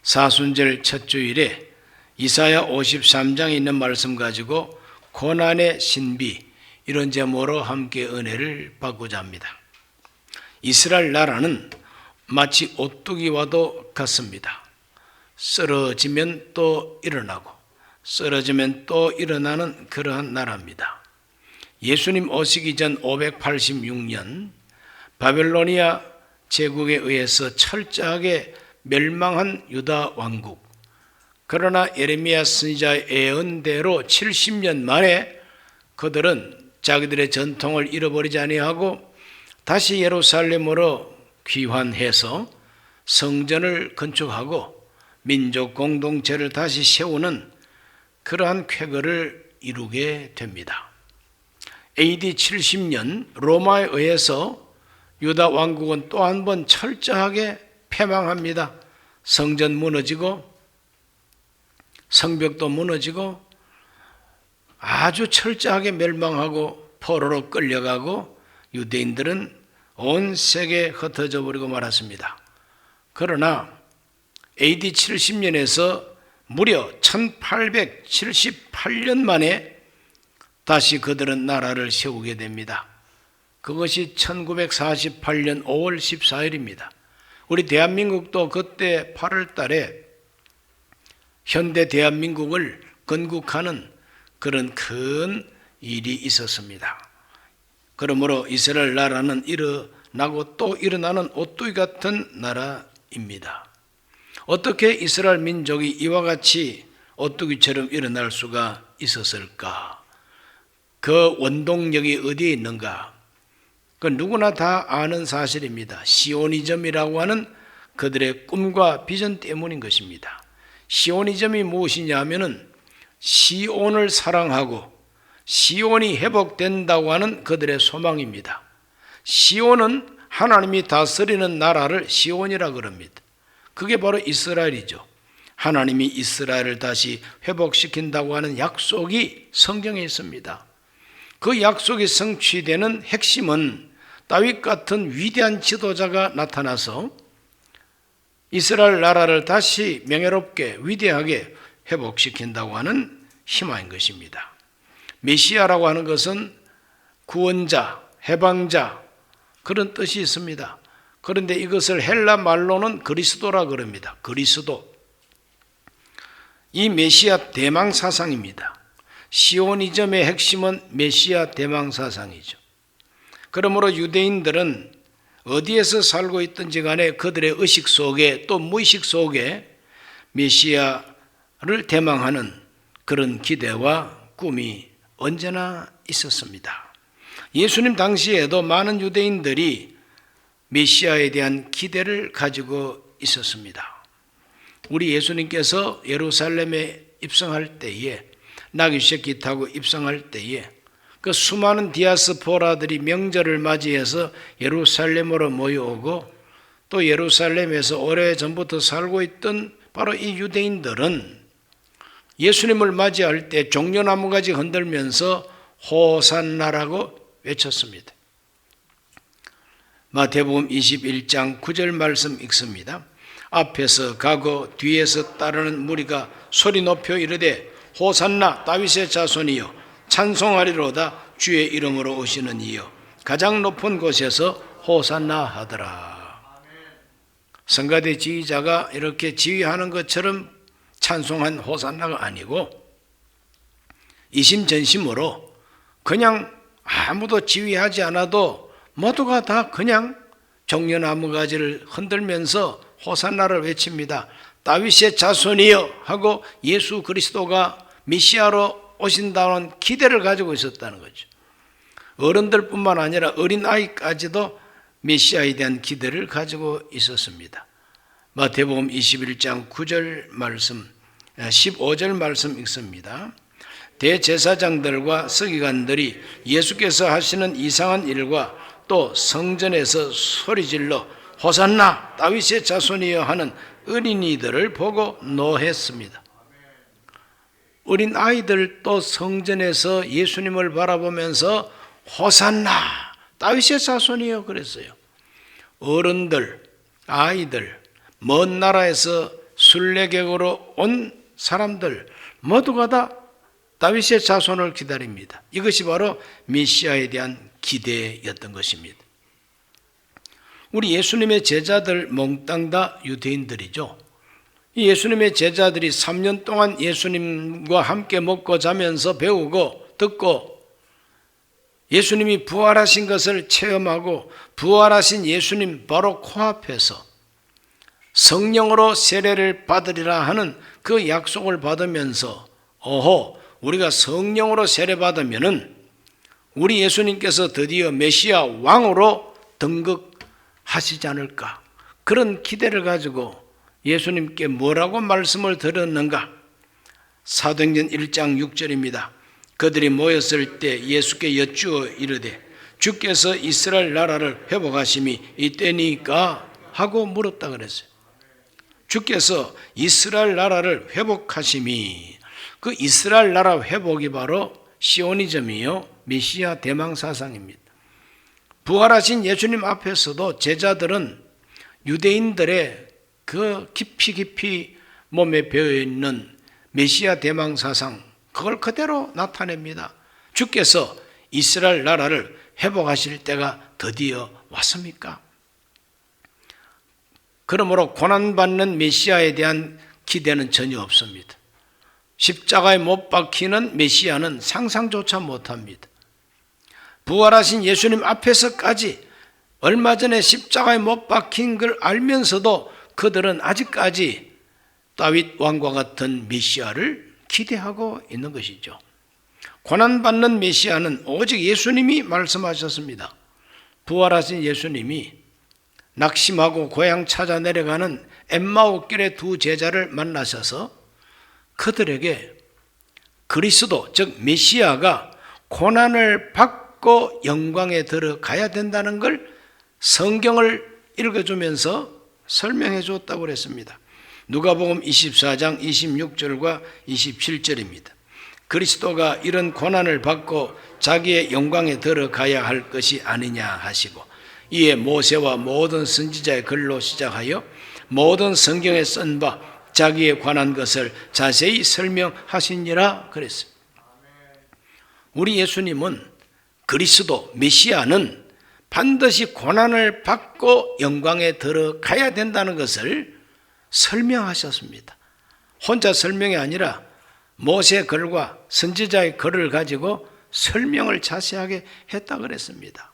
사순절 첫 주일에 이사야 53장에 있는 말씀 가지고 고난의 신비, 이런 제목으로 함께 은혜를 받고자 합니다. 이스라엘 나라는 마치 오뚜기와도 같습니다. 쓰러지면 또 일어나고 쓰러지면 또 일어나는 그러한 나라입니다. 예수님 오시기 전 586년 바벨로니아 제국에 의해서 철저하게 멸망한 유다 왕국. 그러나 예레미야 선지자의 예언대로 70년 만에 그들은 자기들의 전통을 잃어버리지 아니하고 다시 예루살렘으로 귀환해서 성전을 건축하고 민족 공동체를 다시 세우는 그러한 쾌거를 이루게 됩니다. AD 70년 로마에 의해서 유다 왕국은 또 한 번 철저하게 패망합니다. 성전 무너지고 성벽도 무너지고 아주 철저하게 멸망하고 포로로 끌려가고 유대인들은 온 세계에 흩어져 버리고 말았습니다. 그러나 AD 70년에서 무려 1878년 만에 다시 그들은 나라를 세우게 됩니다. 그것이 1948년 5월 14일입니다. 우리 대한민국도 그때 8월 달에 현대 대한민국을 건국하는 그런 큰 일이 있었습니다. 그러므로 이스라엘 나라는 일어나고 또 일어나는 오뚜기 같은 나라입니다. 어떻게 이스라엘 민족이 이와 같이 오뚜기처럼 일어날 수가 있었을까? 그 원동력이 어디에 있는가? 그 누구나 다 아는 사실입니다. 시오니즘이라고 하는 그들의 꿈과 비전 때문인 것입니다. 시오니즘이 무엇이냐 하면은 시온을 사랑하고 시온이 회복된다고 하는 그들의 소망입니다. 시온은 하나님이 다스리는 나라를 시온이라 그럽니다. 그게 바로 이스라엘이죠. 하나님이 이스라엘을 다시 회복시킨다고 하는 약속이 성경에 있습니다. 그 약속이 성취되는 핵심은 다윗 같은 위대한 지도자가 나타나서 이스라엘 나라를 다시 명예롭게 위대하게 회복시킨다고 하는 희망인 것입니다. 메시아라고 하는 것은 구원자, 해방자 그런 뜻이 있습니다. 그런데 이것을 헬라 말로는 그리스도라 그럽니다. 그리스도. 이 메시아 대망 사상입니다. 시오니즘의 핵심은 메시아 대망 사상이죠. 그러므로 유대인들은 어디에서 살고 있든지 간에 그들의 의식 속에 또 무의식 속에 메시아를 대망하는 그런 기대와 꿈이 언제나 있었습니다. 예수님 당시에도 많은 유대인들이 메시아에 대한 기대를 가지고 있었습니다. 우리 예수님께서 예루살렘에 입성할 때에 나귀새끼 타고 입성할 때에 그 수많은 디아스포라들이 명절을 맞이해서 예루살렘으로 모여오고 또 예루살렘에서 오래전부터 살고 있던 바로 이 유대인들은 예수님을 맞이할 때 종려나무가지 흔들면서 호산나라고 외쳤습니다. 마태복음 21장 9절 말씀 읽습니다. 앞에서 가고 뒤에서 따르는 무리가 소리 높여 이르되 호산나 다윗의 자손이여 찬송하리로다 주의 이름으로 오시는 이여 가장 높은 곳에서 호산나 하더라. 성가대 지휘자가 이렇게 지휘하는 것처럼 찬송한 호산나가 아니고 이심전심으로 그냥 아무도 지휘하지 않아도 모두가 다 그냥 종려나무 가지를 흔들면서 호산나를 외칩니다. 다윗의 자손이여 하고 예수 그리스도가 메시아로 오신다는 기대를 가지고 있었다는 거죠. 어른들뿐만 아니라 어린아이까지도 메시아에 대한 기대를 가지고 있었습니다. 마태복음 21장 9절 말씀 15절 말씀 읽습니다. 대제사장들과 서기관들이 예수께서 하시는 이상한 일과 또 성전에서 소리질러 호산나 다윗의 자손이여 하는 어린이들을 보고 노했습니다. 어린 아이들도 성전에서 예수님을 바라보면서 호산나 다윗의 자손이여 그랬어요. 어른들, 아이들, 먼 나라에서 순례객으로 온 사람들 모두가 다 다윗의 자손을 기다립니다. 이것이 바로 메시아에 대한 기대였던 것입니다. 우리 예수님의 제자들 몽땅 다 유대인들이죠. 이 예수님의 제자들이 3년 동안 예수님과 함께 먹고 자면서 배우고 듣고 예수님이 부활하신 것을 체험하고 부활하신 예수님 바로 코앞에서 성령으로 세례를 받으리라 하는 그 약속을 받으면서 우리가 성령으로 세례받으면은 우리 예수님께서 드디어 메시아 왕으로 등극하시지 않을까, 그런 기대를 가지고 예수님께 뭐라고 말씀을 드렸는가? 사도행전 1장 6절입니다. 그들이 모였을 때 예수께 여쭈어 이르되 주께서 이스라엘 나라를 회복하심이 이때니까 하고 물었다 그랬어요. 주께서 이스라엘 나라를 회복하심이, 그 이스라엘 나라 회복이 바로 시오니즘이요, 메시아 대망 사상입니다. 부활하신 예수님 앞에서도 제자들은 유대인들의 그 깊이 몸에 배어있는 메시아 대망 사상, 그걸 그대로 나타냅니다. 주께서 이스라엘 나라를 회복하실 때가 드디어 왔습니까? 그러므로 고난받는 메시아에 대한 기대는 전혀 없습니다. 십자가에 못 박히는 메시아는 상상조차 못합니다. 부활하신 예수님 앞에서까지 얼마 전에 십자가에 못 박힌 걸 알면서도 그들은 아직까지 다윗 왕과 같은 메시아를 기대하고 있는 것이죠. 고난받는 메시아는 오직 예수님이 말씀하셨습니다. 부활하신 예수님이 낙심하고 고향 찾아 내려가는 엠마오길의 두 제자를 만나셔서 그들에게 그리스도, 즉 메시아가 고난을 받고 영광에 들어가야 된다는 걸 성경을 읽어주면서 설명해 줬다고 그랬습니다. 누가복음 24장 26절과 27절입니다. 그리스도가 이런 고난을 받고 자기의 영광에 들어가야 할 것이 아니냐 하시고, 이에 모세와 모든 선지자의 글로 시작하여 모든 성경에 쓴 바 자기에 관한 것을 자세히 설명하시니라 그랬습니다. 우리 예수님은 그리스도 메시아는 반드시 고난을 받고 영광에 들어가야 된다는 것을 설명하셨습니다. 혼자 설명이 아니라 모세 글과 선지자의 글을 가지고 설명을 자세하게 했다 그랬습니다.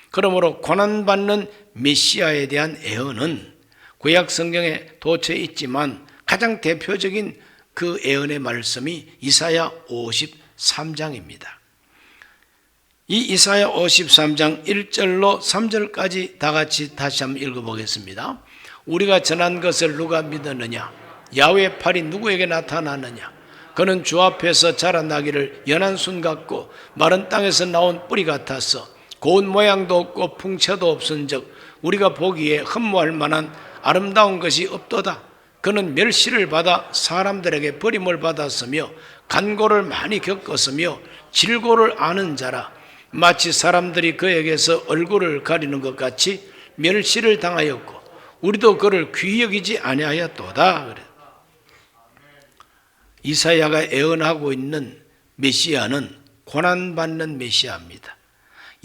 그러므로 고난받는 메시아에 대한 예언은 구약 성경에 도처에 있지만 가장 대표적인 그 예언의 말씀이 이사야 53장입니다. 이 이사야 53장 1절로 3절까지 다 같이 다시 한번 읽어보겠습니다. 우리가 전한 것을 누가 믿었느냐? 야훼의 팔이 누구에게 나타났느냐? 그는 주 앞에서 자라나기를 연한 순 같고 마른 땅에서 나온 뿌리 같았어. 고운 모양도 없고 풍채도 없은즉 우리가 보기에 흠모할 만한 아름다운 것이 없도다. 그는 멸시를 받아 사람들에게 버림을 받았으며 간고를 많이 겪었으며 질고를 아는 자라. 마치 사람들이 그에게서 얼굴을 가리는 것 같이 멸시를 당하였고 우리도 그를 귀히 여기지 아니하였도다. 그래. 이사야가 예언하고 있는 메시아는 고난받는 메시아입니다.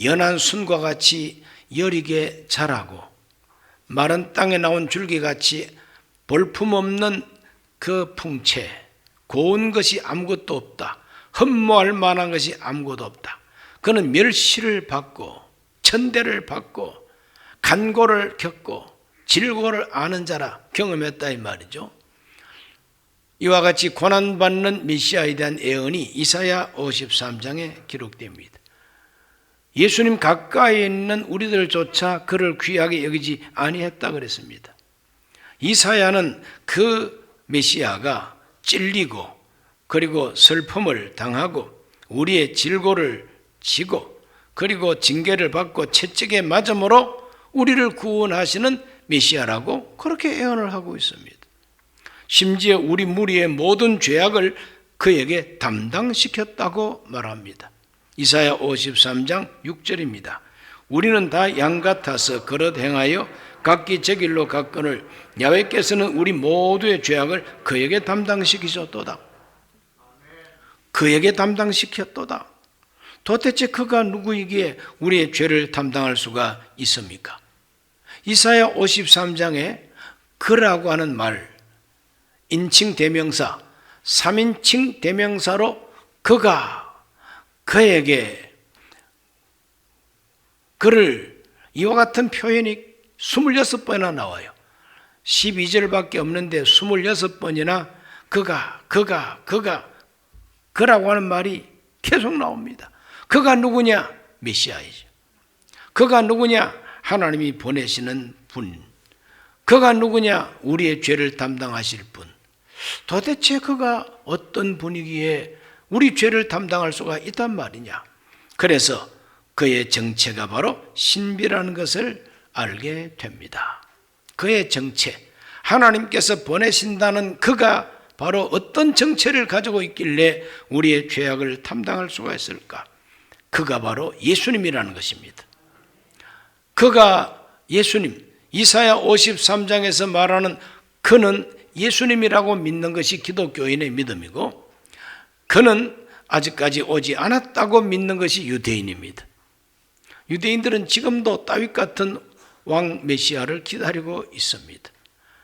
연한 순과 같이 여리게 자라고 마른 땅에 나온 줄기같이 볼품없는 그 풍채, 고운 것이 아무것도 없다. 흠모할 만한 것이 아무것도 없다. 그는 멸시를 받고 천대를 받고 간고를 겪고 질고를 아는 자라 경험했다 이 말이죠. 이와 같이 고난받는 메시아에 대한 예언이 이사야 53장에 기록됩니다. 예수님 가까이 있는 우리들조차 그를 귀하게 여기지 아니했다 그랬습니다. 이사야는 그 메시아가 찔리고 그리고 슬픔을 당하고 우리의 질고를 지고 그리고 징계를 받고 채찍에 맞음으로 우리를 구원하시는 메시아라고 그렇게 예언을 하고 있습니다. 심지어 우리 무리의 모든 죄악을 그에게 담당시켰다고 말합니다. 이사야 53장 6절입니다. 우리는 다 양 같아서 그릇 행하여 각기 제 길로 갔거늘 야훼께서는 우리 모두의 죄악을 그에게 담당시키셨도다. 그에게 담당시켰도다. 도대체 그가 누구이기에 우리의 죄를 담당할 수가 있습니까? 이사야 53장에 그라고 하는 말, 인칭 대명사, 3인칭 대명사로 그에게 그를 이와 같은 표현이 26번이나 나와요. 12절밖에 없는데 26번이나 그라고 하는 말이 계속 나옵니다. 그가 누구냐? 메시아이죠. 그가 누구냐? 하나님이 보내시는 분. 그가 누구냐? 우리의 죄를 담당하실 분. 도대체 그가 어떤 분이기에 우리 죄를 담당할 수가 있단 말이냐? 그래서 그의 정체가 바로 신비라는 것을 알게 됩니다. 그의 정체, 하나님께서 보내신다는 그가 바로 어떤 정체를 가지고 있길래 우리의 죄악을 담당할 수가 있을까? 그가 바로 예수님이라는 것입니다. 그가 예수님, 이사야 53장에서 말하는 그는 예수님이라고 믿는 것이 기독교인의 믿음이고, 그는 아직까지 오지 않았다고 믿는 것이 유대인입니다. 유대인들은 지금도 다윗 같은 왕 메시아를 기다리고 있습니다.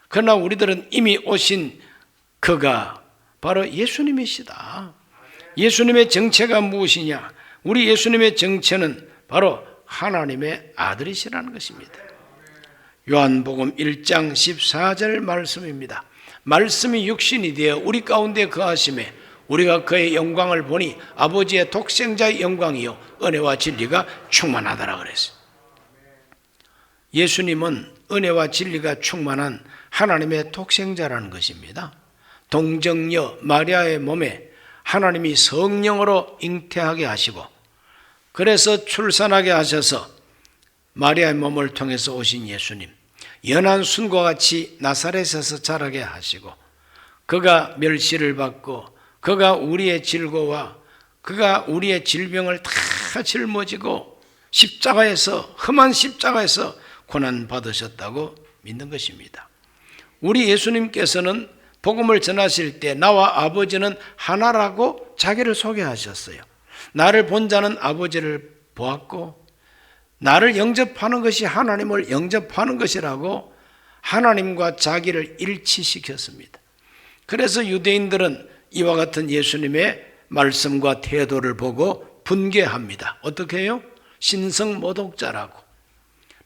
그러나 우리들은 이미 오신 그가 바로 예수님이시다. 예수님의 정체가 무엇이냐? 우리 예수님의 정체는 바로 하나님의 아들이시라는 것입니다. 요한복음 1장 14절 말씀입니다. 말씀이 육신이 되어 우리 가운데 거하심에 우리가 그의 영광을 보니 아버지의 독생자의 영광이요 은혜와 진리가 충만하더라 그랬어요. 예수님은 은혜와 진리가 충만한 하나님의 독생자라는 것입니다. 동정녀 마리아의 몸에 하나님이 성령으로 잉태하게 하시고, 그래서 출산하게 하셔서 마리아의 몸을 통해서 오신 예수님, 연한 순과 같이 나사렛에서 자라게 하시고, 그가 멸시를 받고 그가 우리의 질고와 그가 우리의 질병을 다 짊어지고 십자가에서, 험한 십자가에서 고난 받으셨다고 믿는 것입니다. 우리 예수님께서는 복음을 전하실 때 나와 아버지는 하나라고 자기를 소개하셨어요. 나를 본 자는 아버지를 보았고, 나를 영접하는 것이 하나님을 영접하는 것이라고 하나님과 자기를 일치시켰습니다. 그래서 유대인들은 이와 같은 예수님의 말씀과 태도를 보고 분개합니다. 어떻게 해요? 신성모독자라고.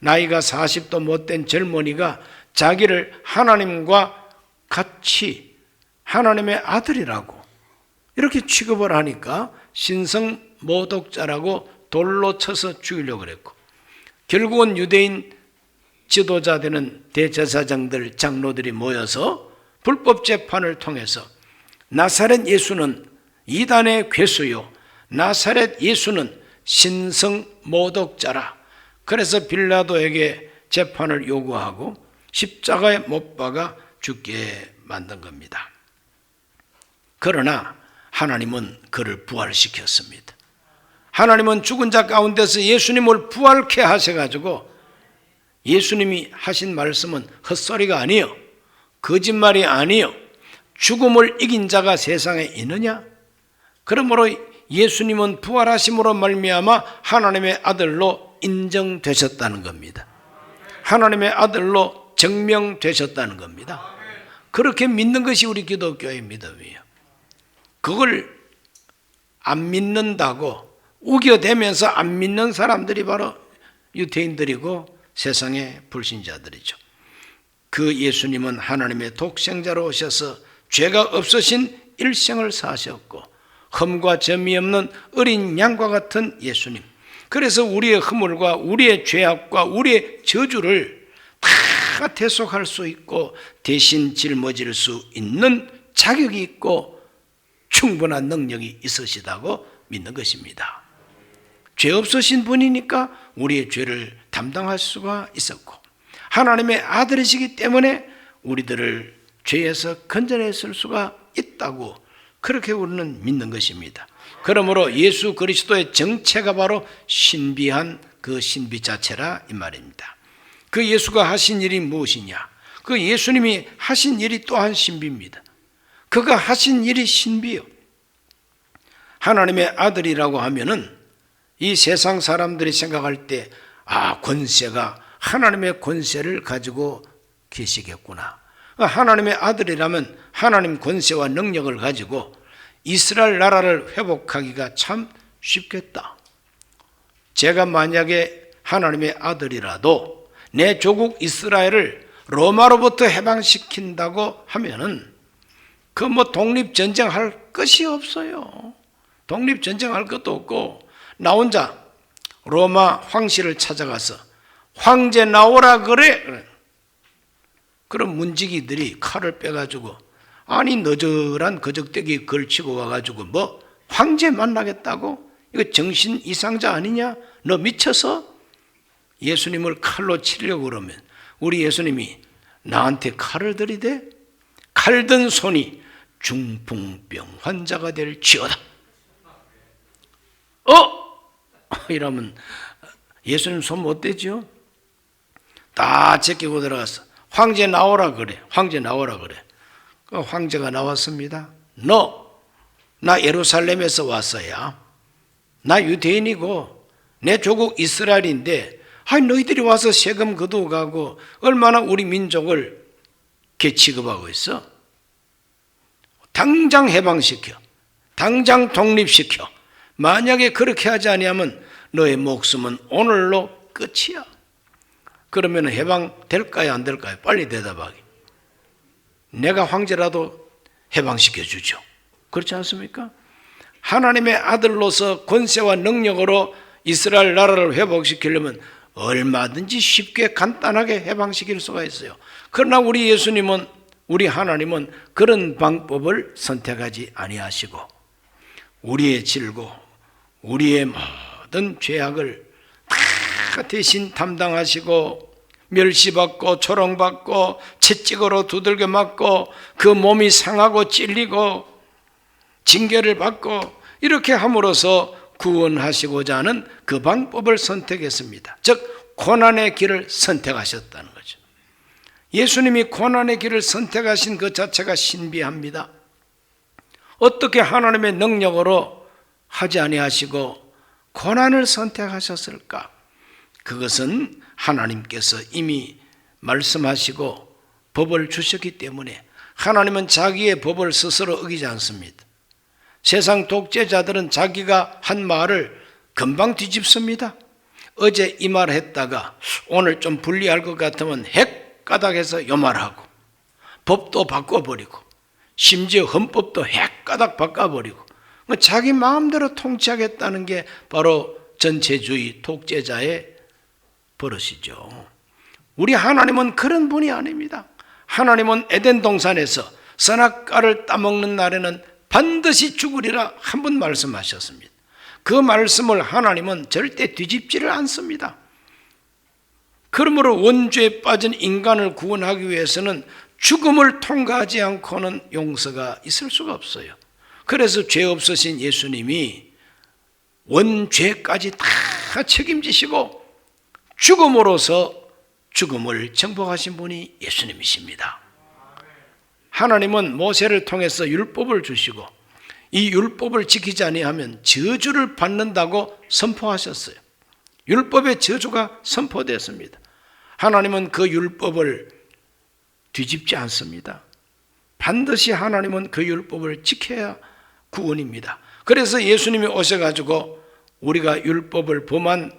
나이가 40도 못된 젊은이가 자기를 하나님과 같이 하나님의 아들이라고 이렇게 취급을 하니까 신성모독자라고 돌로 쳐서 죽이려고 그랬고, 결국은 유대인 지도자 되는 대제사장들, 장로들이 모여서 불법 재판을 통해서 나사렛 예수는 이단의 괴수요, 나사렛 예수는 신성모독자라. 그래서 빌라도에게 재판을 요구하고 십자가에 못 박아 죽게 만든 겁니다. 그러나 하나님은 그를 부활시켰습니다. 하나님은 죽은 자 가운데서 예수님을 부활케 하셔가지고, 예수님이 하신 말씀은 헛소리가 아니요, 거짓말이 아니요, 죽음을 이긴 자가 세상에 있느냐? 그러므로 예수님은 부활하심으로 말미암아 하나님의 아들로 인정되셨다는 겁니다. 하나님의 아들로 증명되셨다는 겁니다. 그렇게 믿는 것이 우리 기독교의 믿음이에요. 그걸 안 믿는다고 우겨대면서 안 믿는 사람들이 바로 유대인들이고 세상의 불신자들이죠. 그 예수님은 하나님의 독생자로 오셔서 죄가 없으신 일생을 사셨고, 흠과 점이 없는 어린 양과 같은 예수님, 그래서 우리의 허물과 우리의 죄악과 우리의 저주를 다 대속할 수 있고 대신 짊어질 수 있는 자격이 있고 충분한 능력이 있으시다고 믿는 것입니다. 죄 없으신 분이니까 우리의 죄를 담당할 수가 있었고, 하나님의 아들이시기 때문에 우리들을 죄에서 건져냈을 수가 있다고, 그렇게 우리는 믿는 것입니다. 그러므로 예수 그리스도의 정체가 바로 신비한 그 신비 자체라 이 말입니다. 그 예수가 하신 일이 무엇이냐? 그 예수님이 하신 일이 또한 신비입니다. 그가 하신 일이 신비요. 하나님의 아들이라고 하면은 이 세상 사람들이 생각할 때 권세가 하나님의 권세를 가지고 계시겠구나. 하나님의 아들이라면 하나님 권세와 능력을 가지고 이스라엘 나라를 회복하기가 참 쉽겠다. 제가 만약에 하나님의 아들이라도 내 조국 이스라엘을 로마로부터 해방시킨다고 하면은 그 독립전쟁할 것이 없어요. 독립전쟁할 것도 없고 나 혼자 로마 황실을 찾아가서 황제 나오라 그래. 그런 문지기들이 칼을 빼가지고 너저란 거적대기 걸치고 와가지고 황제 만나겠다고? 이거 정신 이상자 아니냐? 너 미쳐서? 예수님을 칼로 치려고 그러면 우리 예수님이 나한테 칼을 들이대? 칼든 손이 중풍병 환자가 될지어다. 이러면 예수님 손 못 대죠? 다 제끼고 들어가서 황제 나오라 그래. 황제 나오라 그래. 그 황제가 나왔습니다. 나 예루살렘에서 왔어야. 나 유대인이고 내 조국 이스라엘인데 너희들이 와서 세금 거두고 가고 얼마나 우리 민족을 개취급하고 있어? 당장 해방시켜. 당장 독립시켜. 만약에 그렇게 하지 아니하면 너의 목숨은 오늘로 끝이야. 그러면 해방될까요? 안 될까요? 빨리 대답하기. 내가 황제라도 해방시켜 주죠. 그렇지 않습니까? 하나님의 아들로서 권세와 능력으로 이스라엘 나라를 회복시키려면 얼마든지 쉽게 간단하게 해방시킬 수가 있어요. 그러나 우리 예수님은, 우리 하나님은 그런 방법을 선택하지 아니하시고 우리의 질고 우리의 모든 죄악을 다 대신 담당하시고 멸시받고 조롱받고 채찍으로 두들겨 맞고 그 몸이 상하고 찔리고 징계를 받고 이렇게 함으로써 구원하시고자 하는 그 방법을 선택했습니다. 즉 고난의 길을 선택하셨다는 거죠. 예수님이 고난의 길을 선택하신 그 자체가 신비합니다. 어떻게 하나님의 능력으로 하지 아니하시고 고난을 선택하셨을까? 그것은 하나님께서 이미 말씀하시고 법을 주셨기 때문에 하나님은 자기의 법을 스스로 어기지 않습니다. 세상 독재자들은 자기가 한 말을 금방 뒤집습니다. 어제 이 말 했다가 오늘 좀 불리할 것 같으면 핵가닥해서 요 말하고 법도 바꿔버리고 심지어 헌법도 핵가닥 바꿔버리고 자기 마음대로 통치하겠다는 게 바로 전체주의 독재자의 버릇이죠. 우리 하나님은 그런 분이 아닙니다. 하나님은 에덴 동산에서 선악과를 따먹는 날에는 반드시 죽으리라 한 번 말씀하셨습니다. 그 말씀을 하나님은 절대 뒤집지를 않습니다. 그러므로 원죄에 빠진 인간을 구원하기 위해서는 죽음을 통과하지 않고는 용서가 있을 수가 없어요. 그래서 죄 없으신 예수님이 원죄까지 다 책임지시고 죽음으로서 죽음을 정복하신 분이 예수님이십니다. 하나님은 모세를 통해서 율법을 주시고 이 율법을 지키지 아니하면 저주를 받는다고 선포하셨어요. 율법의 저주가 선포됐습니다. 하나님은 그 율법을 뒤집지 않습니다. 반드시 하나님은 그 율법을 지켜야 구원입니다. 그래서 예수님이 오셔가지고 우리가 율법을 범한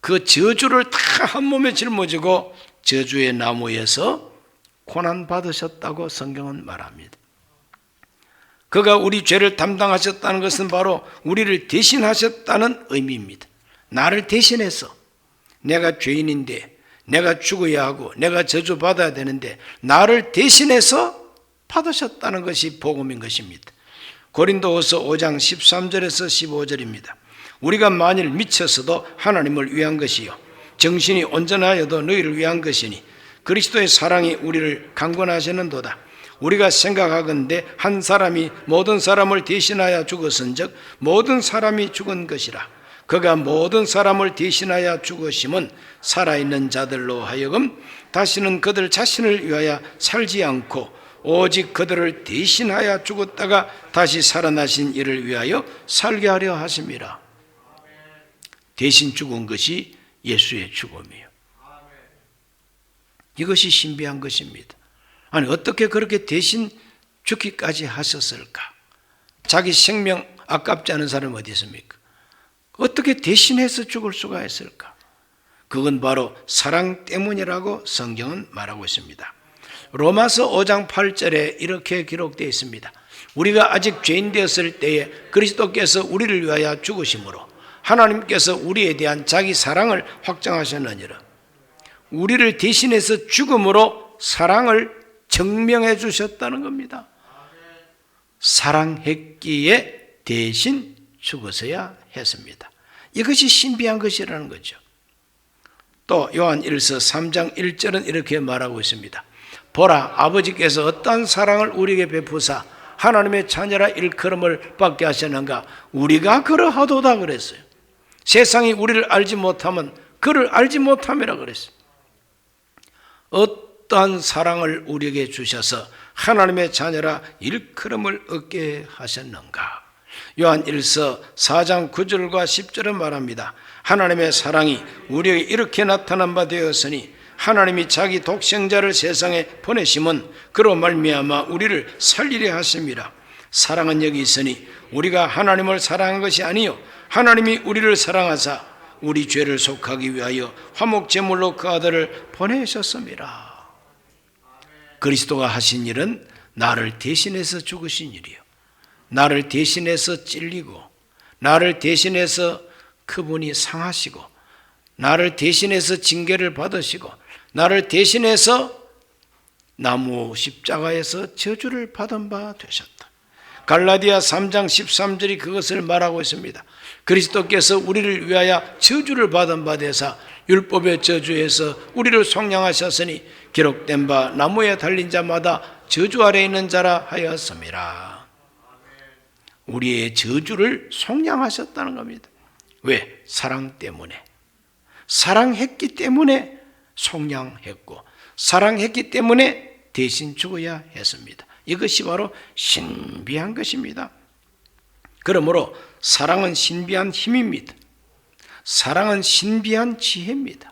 그 저주를 다 한 몸에 짊어지고 저주의 나무에서 고난받으셨다고 성경은 말합니다. 그가 우리 죄를 담당하셨다는 것은 바로 우리를 대신하셨다는 의미입니다. 나를 대신해서 내가 죄인인데 내가 죽어야 하고 내가 저주받아야 되는데 나를 대신해서 받으셨다는 것이 복음인 것입니다. 고린도후서 5장 13절에서 15절입니다. 우리가 만일 미쳐서도 하나님을 위한 것이요 정신이 온전하여도 너희를 위한 것이니 그리스도의 사랑이 우리를 강권하시는도다. 우리가 생각하건대 한 사람이 모든 사람을 대신하여 죽었은즉 모든 사람이 죽은 것이라. 그가 모든 사람을 대신하여 죽으심은 살아있는 자들로 하여금 다시는 그들 자신을 위하여 살지 않고 오직 그들을 대신하여 죽었다가 다시 살아나신 이를 위하여 살게 하려 하심이라. 대신 죽은 것이 예수의 죽음이에요. 이것이 신비한 것입니다. 아니, 어떻게 그렇게 대신 죽기까지 하셨을까? 자기 생명 아깝지 않은 사람 어디 있습니까? 어떻게 대신해서 죽을 수가 있을까? 그건 바로 사랑 때문이라고 성경은 말하고 있습니다. 로마서 5장 8절에 이렇게 기록되어 있습니다. 우리가 아직 죄인 되었을 때에 그리스도께서 우리를 위하여 죽으심으로 하나님께서 우리에 대한 자기 사랑을 확정하셨느니라. 우리를 대신해서 죽음으로 사랑을 증명해 주셨다는 겁니다. 사랑했기에 대신 죽어서야 했습니다. 이것이 신비한 것이라는 거죠. 또 요한 1서 3장 1절은 이렇게 말하고 있습니다. 보라, 아버지께서 어떠한 사랑을 우리에게 베푸사 하나님의 자녀라 일컬음을 받게 하셨는가? 우리가 그러하도다 그랬어요. 세상이 우리를 알지 못하면 그를 알지 못함이라 그랬어요. 어떠한 사랑을 우리에게 주셔서 하나님의 자녀라 일컬음을 얻게 하셨는가? 요한 1서 4장 9절과 10절은 말합니다. 하나님의 사랑이 우리에게 이렇게 나타난 바 되었으니 하나님이 자기 독생자를 세상에 보내심은 그로 말미암아 우리를 살리려 하심이라. 사랑은 여기 있으니 우리가 하나님을 사랑한 것이 아니요 하나님이 우리를 사랑하사 우리 죄를 속하기 위하여 화목제물로 그 아들을 보내셨습니다. 그리스도가 하신 일은 나를 대신해서 죽으신 일이요, 나를 대신해서 찔리고 나를 대신해서 그분이 상하시고 나를 대신해서 징계를 받으시고 나를 대신해서 나무 십자가에서 저주를 받은 바 되셨다. 갈라디아 3장 13절이 그것을 말하고 있습니다. 그리스도께서 우리를 위하여 저주를 받은 바 되사 율법의 저주에서 우리를 속량하셨으니 기록된 바 나무에 달린 자마다 저주 아래 있는 자라 하였습니다. 우리의 저주를 속량하셨다는 겁니다. 왜? 사랑 때문에. 사랑했기 때문에 속량했고 사랑했기 때문에 대신 죽어야 했습니다. 이것이 바로 신비한 것입니다. 그러므로 사랑은 신비한 힘입니다. 사랑은 신비한 지혜입니다.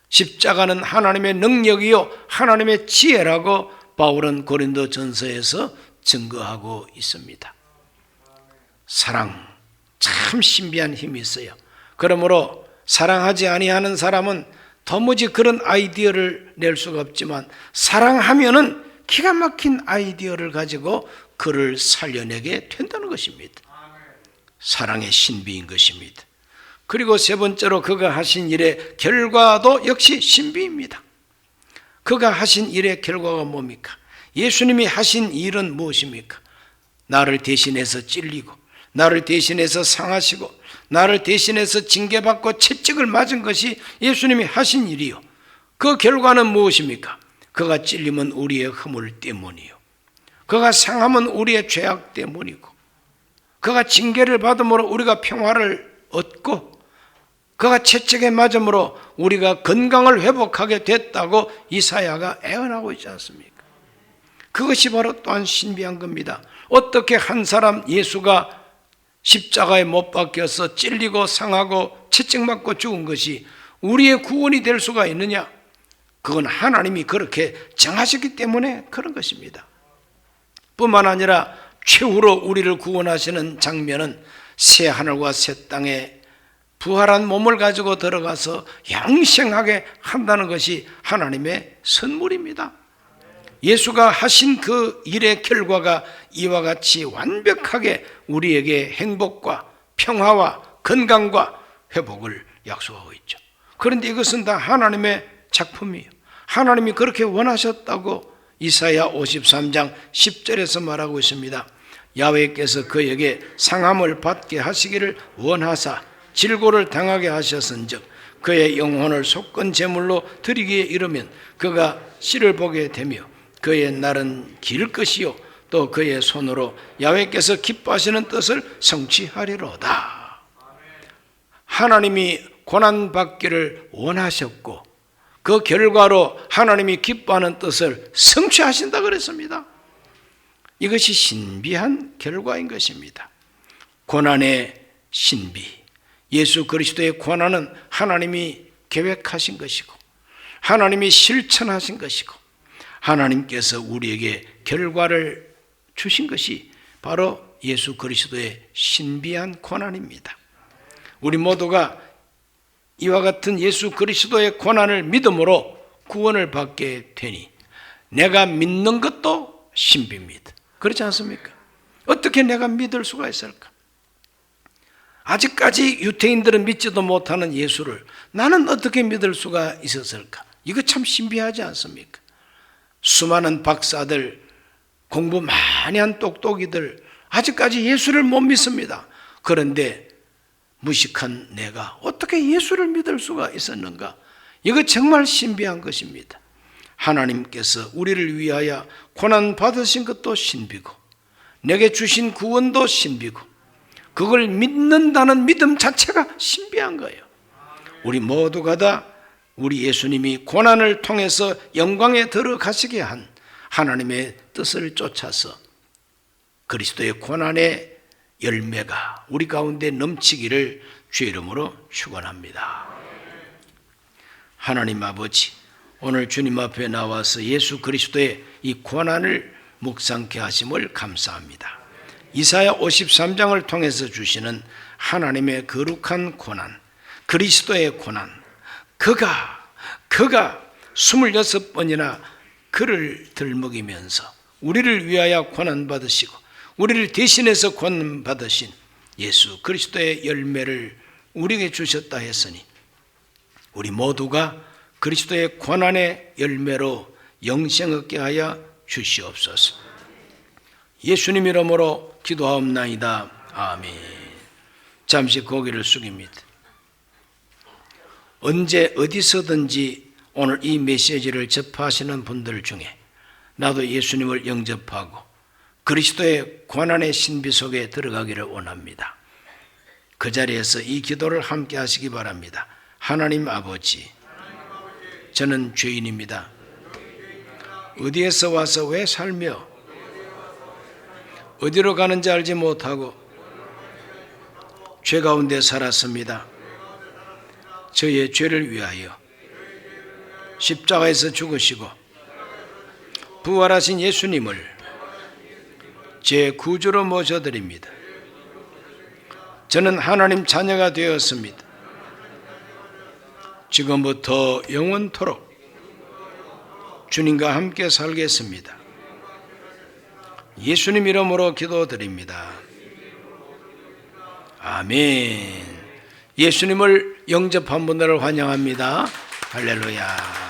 십자가는 하나님의 능력이요 하나님의 지혜라고 바울은 고린도 전서에서 증거하고 있습니다. 사랑, 참 신비한 힘이 있어요. 그러므로 사랑하지 아니하는 사람은 도무지 그런 아이디어를 낼 수가 없지만 사랑하면은 기가 막힌 아이디어를 가지고 그를 살려내게 된다는 것입니다. 사랑의 신비인 것입니다. 그리고 세 번째로 그가 하신 일의 결과도 역시 신비입니다. 그가 하신 일의 결과가 뭡니까? 예수님이 하신 일은 무엇입니까? 나를 대신해서 찔리고 나를 대신해서 상하시고 나를 대신해서 징계받고 채찍을 맞은 것이 예수님이 하신 일이요. 그 결과는 무엇입니까? 그가 찔림은 우리의 허물 때문이요, 그가 상함은 우리의 죄악 때문이고, 그가 징계를 받음으로 우리가 평화를 얻고, 그가 채찍에 맞음으로 우리가 건강을 회복하게 됐다고 이사야가 애언하고 있지 않습니까? 그것이 바로 또한 신비한 겁니다. 어떻게 한 사람 예수가 십자가에 못 박혀서 찔리고 상하고 채찍 맞고 죽은 것이 우리의 구원이 될 수가 있느냐? 그건 하나님이 그렇게 정하셨기 때문에 그런 것입니다. 뿐만 아니라 최후로 우리를 구원하시는 장면은 새 하늘과 새 땅에 부활한 몸을 가지고 들어가서 영생하게 한다는 것이 하나님의 선물입니다. 예수가 하신 그 일의 결과가 이와 같이 완벽하게 우리에게 행복과 평화와 건강과 회복을 약속하고 있죠. 그런데 이것은 다 하나님의 작품이에요. 하나님이 그렇게 원하셨다고 이사야 53장 10절에서 말하고 있습니다. 야훼께서 그에게 상함을 받게 하시기를 원하사 질고를 당하게 하셨은즉 그의 영혼을 속건 제물로 드리기에 이르면 그가 씨를 보게 되며 그의 날은 길 것이요 또 그의 손으로 야훼께서 기뻐하시는 뜻을 성취하리로다. 하나님이 고난받기를 원하셨고 그 결과로 하나님이 기뻐하는 뜻을 성취하신다 그랬습니다. 이것이 신비한 결과인 것입니다. 고난의 신비, 예수 그리스도의 고난은 하나님이 계획하신 것이고 하나님이 실천하신 것이고 하나님께서 우리에게 결과를 주신 것이 바로 예수 그리스도의 신비한 고난입니다. 우리 모두가 이와 같은 예수 그리스도의 고난을 믿음으로 구원을 받게 되니 내가 믿는 것도 신비입니다. 그렇지 않습니까? 어떻게 내가 믿을 수가 있을까? 아직까지 유태인들은 믿지도 못하는 예수를 나는 어떻게 믿을 수가 있었을까? 이거 참 신비하지 않습니까? 수많은 박사들, 공부 많이 한 똑똑이들 아직까지 예수를 못 믿습니다. 그런데 무식한 내가 어떻게 예수를 믿을 수가 있었는가? 이거 정말 신비한 것입니다. 하나님께서 우리를 위하여 고난 받으신 것도 신비고 내게 주신 구원도 신비고 그걸 믿는다는 믿음 자체가 신비한 거예요. 우리 모두가 다 우리 예수님이 고난을 통해서 영광에 들어가시게 한 하나님의 뜻을 쫓아서 그리스도의 고난의 열매가 우리 가운데 넘치기를 주의 이름으로 축원합니다. 하나님 아버지, 오늘 주님 앞에 나와서 예수 그리스도의 이 고난을 묵상케 하심을 감사합니다. 이사야 53장을 통해서 주시는 하나님의 거룩한 고난, 그리스도의 고난, 그가 26번이나 그를 들먹이면서 우리를 위하여 고난받으시고 우리를 대신해서 고난받으신 예수 그리스도의 열매를 우리에게 주셨다 했으니 우리 모두가 그리스도의 고난의 열매로 영생 얻게 하여 주시옵소서. 예수님 이름으로 기도하옵나이다. 아멘. 잠시 고개를 숙입니다. 언제 어디서든지 오늘 이 메시지를 접하시는 분들 중에 나도 예수님을 영접하고 그리스도의 고난의 신비 속에 들어가기를 원합니다. 그 자리에서 이 기도를 함께 하시기 바랍니다. 하나님 아버지, 저는 죄인입니다. 어디에서 와서 왜 살며 어디로 가는지 알지 못하고 죄 가운데 살았습니다. 저의 죄를 위하여 십자가에서 죽으시고 부활하신 예수님을 제 구주로 모셔드립니다. 저는 하나님 자녀가 되었습니다. 지금부터 영원토록 주님과 함께 살겠습니다. 예수님 이름으로 기도드립니다. 아멘. 예수님을 영접한 분들을 환영합니다. 할렐루야.